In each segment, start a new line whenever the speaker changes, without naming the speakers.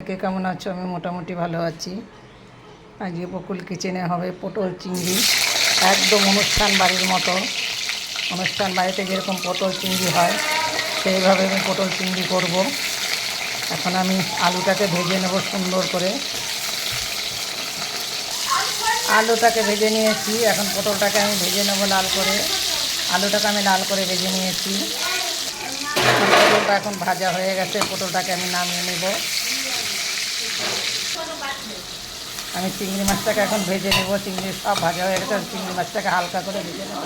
কে কেমন আছো? আমি মোটামুটি ভালো আছি। আজকে বকুল কিচেনে হবে পটল চিংড়ি, একদম অনুষ্ঠান বাড়ির মতো। অনুষ্ঠান বাড়িতে যেরকম পটল চিংড়ি হয় সেইভাবে আমি পটল চিংড়ি করব। এখন আমি আলুটাকে ভেজে নেব সুন্দর করে। আলুটাকে ভেজে নিয়েছি, এখন পটলটাকে আমি ভেজে নেব লাল করে। আলুটাকে আমি লাল করে ভেজে নিয়েছি। এখন পটলটা এখন ভাজা হয়ে গেছে, পটলটাকে আমি নামিয়ে নেব। আমি চিংড়ি মাছটাকে এখন ভেজে নেব। চিংড়ি সব ভাজা হয়ে গেছে, চিংড়ি মাছটাকে হালকা করে ভেজে নেব।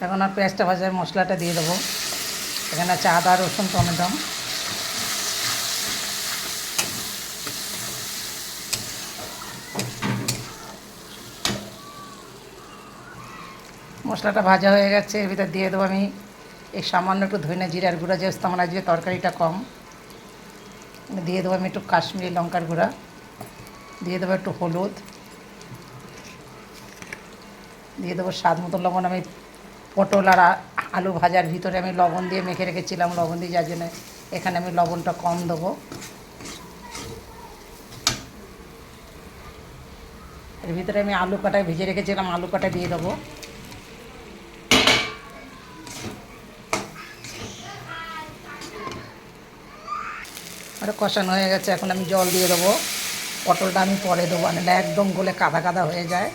এখন আর পেঁয়াজটা ভাজার মশলাটা দিয়ে দেবো। এখানে আছে আদা, রসুন, টমেটো। মশলাটা ভাজা হয়ে গেছে, এর ভিতরে দিয়ে দেবো আমি এই সামান্য একটু ধনে জিরার গুঁড়া, যেহেতু আমার আজকে তরকারিটা কম। দিয়ে দেবো আমি একটু কাশ্মীরি লঙ্কার গুঁড়া, দিয়ে দেবো একটু হলুদ, দিয়ে দেবো স্বাদ মতো লবণ। আমি পটল আর আলু ভাজার ভিতরে আমি লবণ দিয়ে মেখে রেখেছিলাম, লবণ দিয়ে, যার জন্য এখানে আমি লবণটা কম দেবো। এর ভিতরে আমি আলু কাটায় ভেজে রেখেছিলাম, আলু কাটা দিয়ে দেবো। আর কষানো হয়ে গেছে, এখন আমি জল দিয়ে দেবো। পটলটা আমি পরে দেবো, নাহলে একদম গলে কাদা কাদা হয়ে যায়।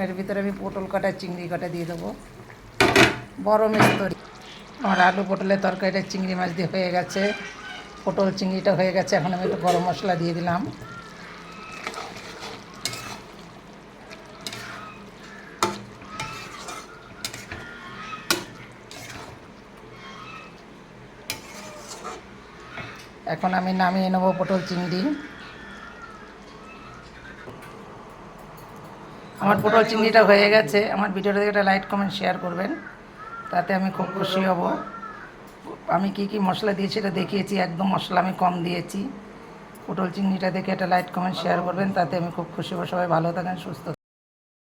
এর ভিতরে আমি পটল কাটা, চিংড়ি কাটা দিয়ে দেবো। বড় মিস্তরি আমার আলু পটলের তরকারিটা চিংড়ি মাছ দিয়ে হয়ে গেছে, পটল চিংড়িটা হয়ে গেছে। এখন আমি একটু গরম মশলা দিয়ে দিলাম। এখন আমি নামিয়ে নেবো পটল চিংড়ি। আমার পটল চিংড়িটা হয়ে গেছে। আমার ভিডিওটা দেখে একটা লাইক, কমেন্ট, শেয়ার করবেন, তাতে আমি খুব খুশি হব। আমি কি কি মশলা দিয়েছি এটা দেখিয়েছি, একদম মশলা আমি কম দিয়েছি। পটল চিংড়িটা দেখে একটা লাইক, কমেন্ট, শেয়ার করবেন, তাতে আমি খুব খুশি হব। সবাই ভালো থাকেন, সুস্থ থাকেন।